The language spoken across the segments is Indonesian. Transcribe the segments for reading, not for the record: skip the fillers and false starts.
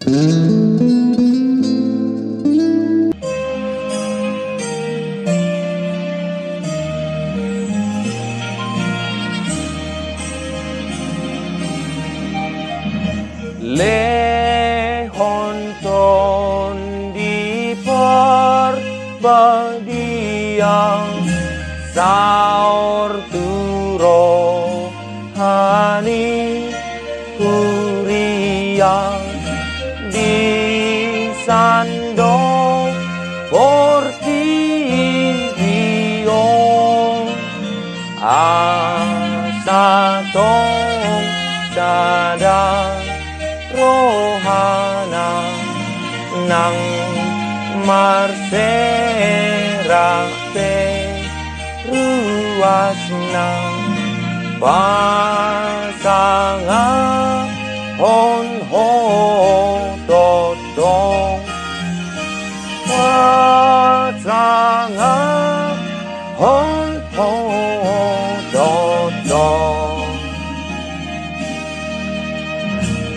Lehonton di perbadian saur turo hani kuriang di sandong portibio asatong sadang rohana nang marsera pe ruasna pasangan hon ho totong pasangan hon ho totong.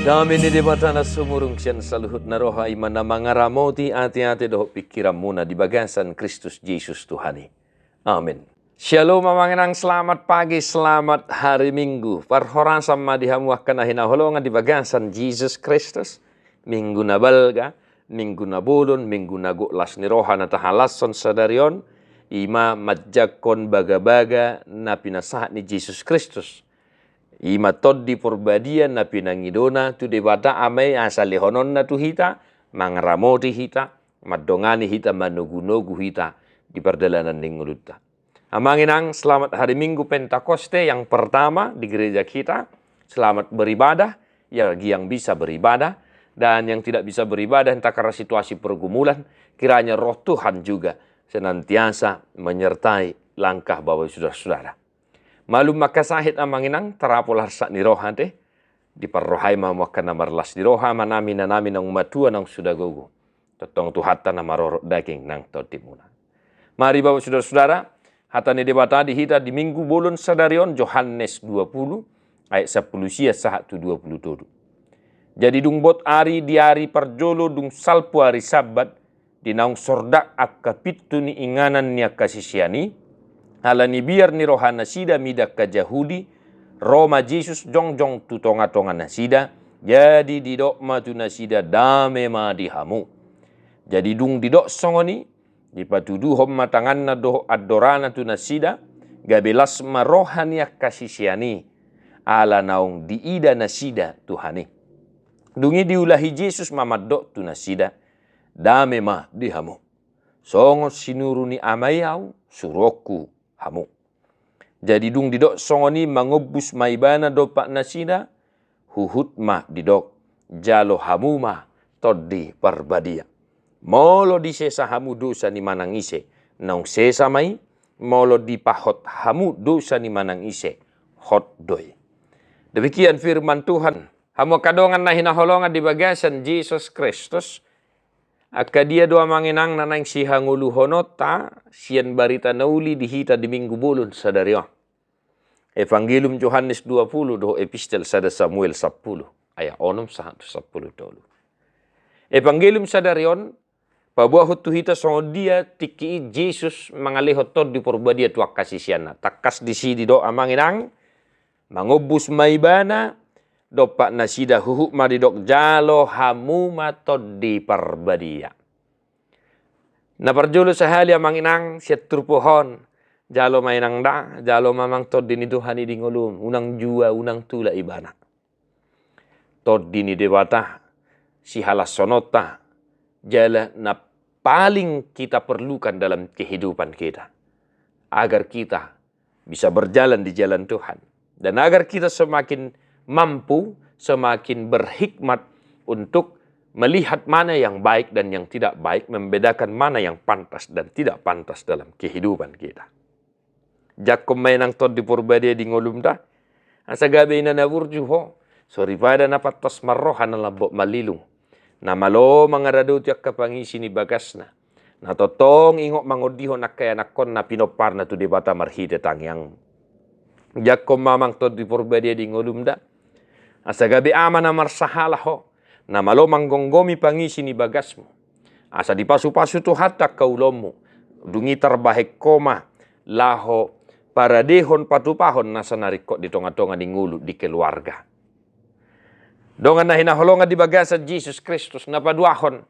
Dami ni debata na sumurung siyan sa luhut na roha iman na mangaramoti ati-ati doho pikiran muna di bagasan Kristus Jesus Tuhani. Amin. Shalom mamanginang, selamat pagi, selamat hari Minggu. Parhoran sama dihamuah kana hinaholongan di bagasan Jesus Kristus. Minggu na balga, minggu na bulun, minggu na guklas ni roha na tahalason sadarion. Ima madjakon baga-baga na pinasahat ni Jesus Kristus. Ima tod di perbadian na pinangidona tu debata amai asal lihonon na tu hita, mangramoti hita, madongani hita, manugu-nugu hita di perdalanan ninguluta. Amanginang, selamat hari Minggu Pentakoste yang pertama di gereja kita. Selamat beribadah, bagi yang bisa beribadah, dan yang tidak bisa beribadah entah karena situasi pergumulan, kiranya roh Tuhan juga senantiasa menyertai langkah Bapak saudara-saudara. Malum makasahit amanginang tarapol harsak ni roha teh di parrohai mamuakan namarlas di roha manami nang matua nang sudah gogo totong tu hatta nama rorok daging nang totimuna. Mari Bapak saudara-saudara, hatta ni debata di hita di minggu bolon sadarion Yohanes 20 ayat 10 sia sahat tu 27. Jadi dung bot ari di ari perjolo dung salpu ari sabat di naung sordak akka pitu ni inganan ni akasisiani. Halani biar ni rohana sida midak ka Jahudi, Roma Jesus jong tu tonga-tonga nasida, jadi didok ma tu nasida dame ma dihamu. Jadi dung didok songoni, dipatudu hom matangan na doh adorana tu nasida, gabelas ma rohani akasisiani, ala naung diida nasida Tuhani. Dungi diulahi Jesus mamadok tu nasida, dame ma dihamu. Songo sinuruni amayau suroku hamu. Jadi dung didok songoni mangobus maibana dopak nasida, huhut ma didok jalo hamu ma toddi parbadia. Molo di sesa hamu dosa ni manang ise, naung sesa mai, molo di pahot hamu dosa ni manang ise, hot doi. Demikian firman Tuhan. Hamu kadongan na hinaholongan di bagasan Jesus Kristus. Akka dia doa manginang nanang sihangulu honota sian barita nauli dihita di minggu bulun sadario. Evangelium Yohanes 20 do epistel sada Samuel 10 ayat 6 sampai 10 dulu. Evangelium sadarion pabuah hutu hita songo dia tiki Jesus mangalihot tod di porbadia tuak kasisiana. Takas di sidi doa manginang mangobus maibana dopak nasida huhuk maridok jalo hamu matod di parbadia. Na parjolo sahali amanginang siatur pohon jalo mainang da jalo mamang tod dini Tuhan di ngolum unang jua unang tula ibana. Tod dini dewata si halas sonota jala na paling kita perlukan dalam kehidupan kita agar kita bisa berjalan di jalan Tuhan dan agar kita semakin mampu, semakin berhikmat untuk melihat mana yang baik dan yang tidak baik, membedakan mana yang pantas dan tidak pantas dalam kehidupan kita. Jakom mainang tod di purbadia di ngolumda, asa gabi na nawurju ho, soribada na patas marrohan na labok malilung, na malo mga radot yak kapangisi ni bagasna, na totong ingok mangodiho na kaya nakon na pinopar na tu di bata marhide tangyang. Jakom mamang tod di purbadia di ngolumda, asa gabi ama na marsahala ho, Nama lo manggonggomi pangisi ni bagasmu. Asa dipasu-pasu tu hatta kaulomu. Dungi terbahek koma. Laho paradehon patupahon nasa narikot di tonga-tonga di ngulu di keluarga. Dongan na hinaholongan di bagasan Jesus Kristus na paduahon.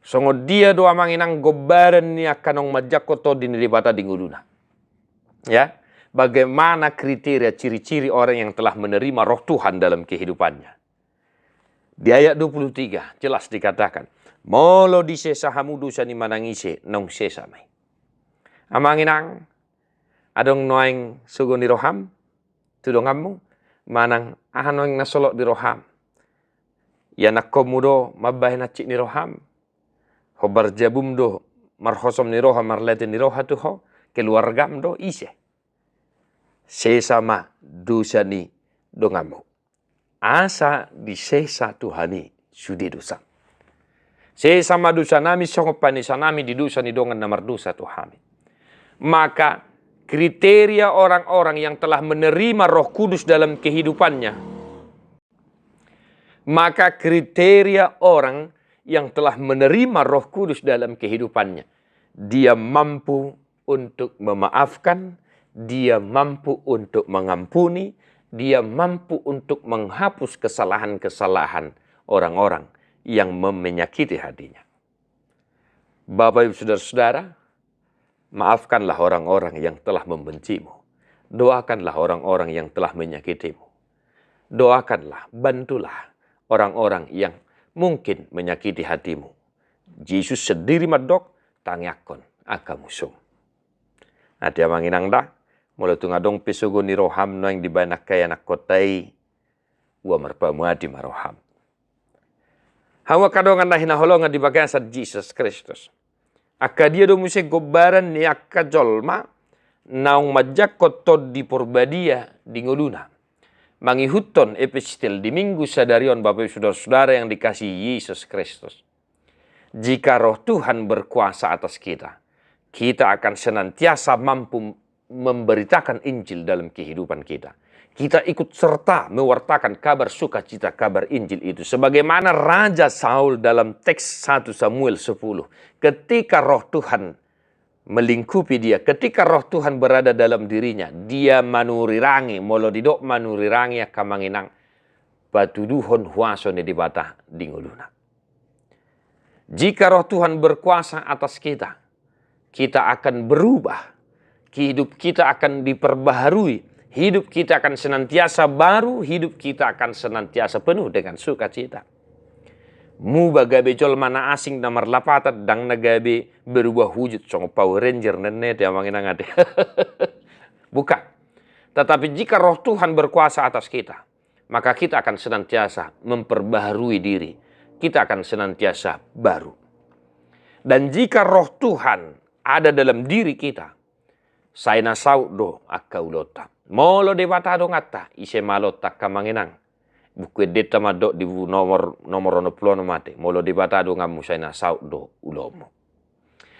Songo dia doa manginang gobaran ni akanong majakoto dinilibata di nguluna. Ya, bagaimana kriteria ciri-ciri orang yang telah menerima roh Tuhan dalam kehidupannya. Di ayat 23 jelas dikatakan, molo di sesa hamudu sani manangise nong sesa mai. Amanginang adong noeng sugo ni roham, tudongamu manang ahanoeng nasolok di roham. Ya nakomudo mabah na cik ni roham. Hobar jabum do marhosom ni roha marlete ni roha tu ho. Keluargam do ise. Sesama dosa ni dongamu. Asa di sesa Tuhani sudi dosa. Sesama dosa nami songopani sanami di dosa ni dongan namar dosa Tuhani. Maka kriteria orang-orang yang telah menerima Roh Kudus dalam kehidupannya. Maka kriteria orang yang telah menerima Roh Kudus dalam kehidupannya. Dia mampu untuk memaafkan, dia mampu untuk mengampuni, dia mampu untuk menghapus kesalahan-kesalahan orang-orang yang menyakiti hatinya. Bapak Ibu Saudara-saudara, maafkanlah orang-orang yang telah membencimu. Doakanlah orang-orang yang telah menyakitimu. Doakanlah, bantulah orang-orang yang mungkin menyakiti hatimu. Yesus sendiri madok tangyakon akamusum. Ati amanginang da, mula tungadong pisugo ni roham no yang dibanak kaya nakotai, wa marpamuadi maroham. Hawa kadongan na hinaholongan di bagian sa Jesus Kristus. Aka dia do muse gobaran ni akka jolma, naong majakot tod di porbadia di nguluna. Mangihuton epistil di minggu sadarion Bapak Ibu Saudara-saudara yang dikasih Yesus Kristus. Jika roh Tuhan berkuasa atas kita, kita akan senantiasa mampu memberitakan Injil dalam kehidupan kita. Kita ikut serta mewartakan kabar sukacita, kabar Injil itu. Sebagaimana Raja Saul dalam teks 1 Samuel 10. Ketika roh Tuhan melingkupi dia, ketika roh Tuhan berada dalam dirinya, dia manurirangi, molo didok manurirangi akamanginang patuduhon huaso ni dibata di nguluna. Jika roh Tuhan berkuasa atas kita, kita akan berubah, hidup kita akan diperbaharui, hidup kita akan senantiasa baru, hidup kita akan senantiasa penuh dengan sukacita. Mu bagabe jol mana asing namar lapatat dang nagabe berubah wujud song Power Ranger nenet ya manginang ade. Bukan. Tetapi jika roh Tuhan berkuasa atas kita, maka kita akan senantiasa memperbaharui diri. Kita akan senantiasa baru. Dan jika roh Tuhan ada dalam diri kita, saya nasau do akaulota. Molo debata do ngata ise malota kamanginang. Buku deta madok di nomor ono plono mate. Molo debata do ngamu saya nasau do ulomo.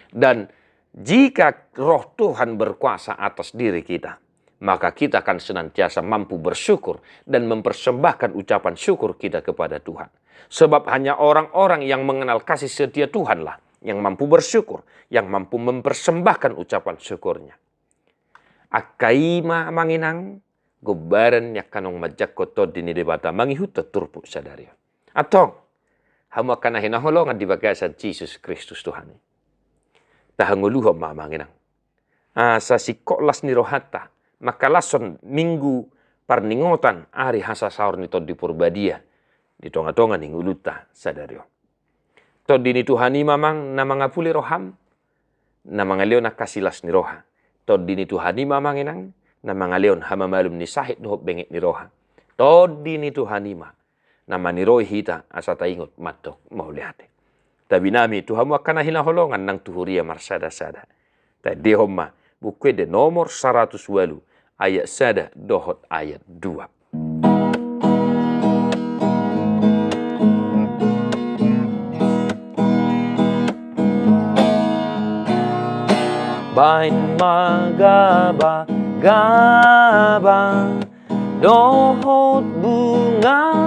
Dan jika roh Tuhan berkuasa atas diri kita, maka kita akan senantiasa mampu bersyukur dan mempersembahkan ucapan syukur kita kepada Tuhan. Sebab hanya orang-orang yang mengenal kasih setia Tuhanlah yang mampu bersyukur, yang mampu mempersembahkan ucapan syukurnya. Akaima manginang gobaran yakanong majakoto dini debata mangihuta turpu sadari. Atong hamu akan hinaholongan di bagasan Jesus Kristus Tuhan. Tahanguluhom manginang. Sa sikoklas ni rohata maka lason minggu parningotan ari hasa saur nito di purbadia di tonga-tonga ni nguluta sadario. To dini Tuhani mamang namangapuli roham namangaleon nakasilas ni roha. To dini Tuhani mamang inang namangaleon hamamalum ni sahit dohop bengek ni roha. To dini Tuhani ma namaniroi hita asa taingot matok maulihate. Tabi nami Tuhamu akan hinaholongan nang tuhuria marsada-sada. Ta dehoma buku de nomor 108 ayat sada dohot ayat 2. Bain magaba gaba dohot bunga-bunga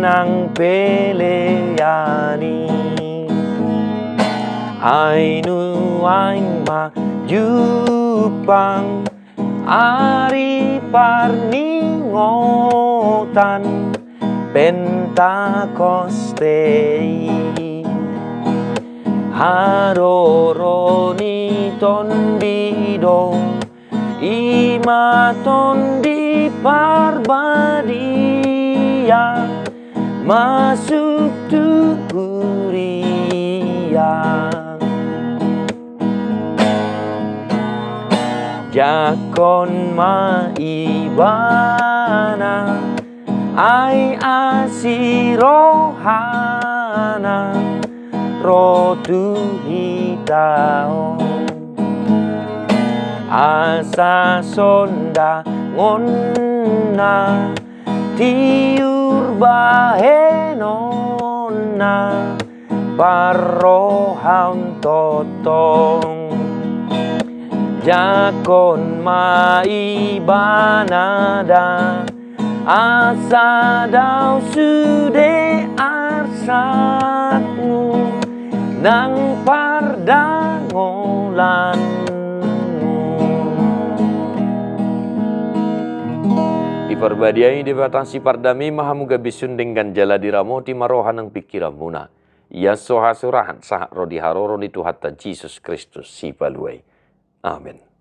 nang peleani ainu aing majupang ari parningotan Pentakostei Haroroni tondido Imaton di parbadia Masuk tuhuria Jakon maibana Ai asirohana Rotu hitao Asa sonda ngonna Tiur bahenona Parrohaun totong Jakon maibanada Asa daw sude arsatmu Nang pardangolanmu Diparbadiai dibatasi pardami mahamuga bisunding ganjala diramoti marohan ng pikiran muna. Ia soha surahan sahak rodi haroro ni Tuhan Yesus Kristus si paluai. Amin.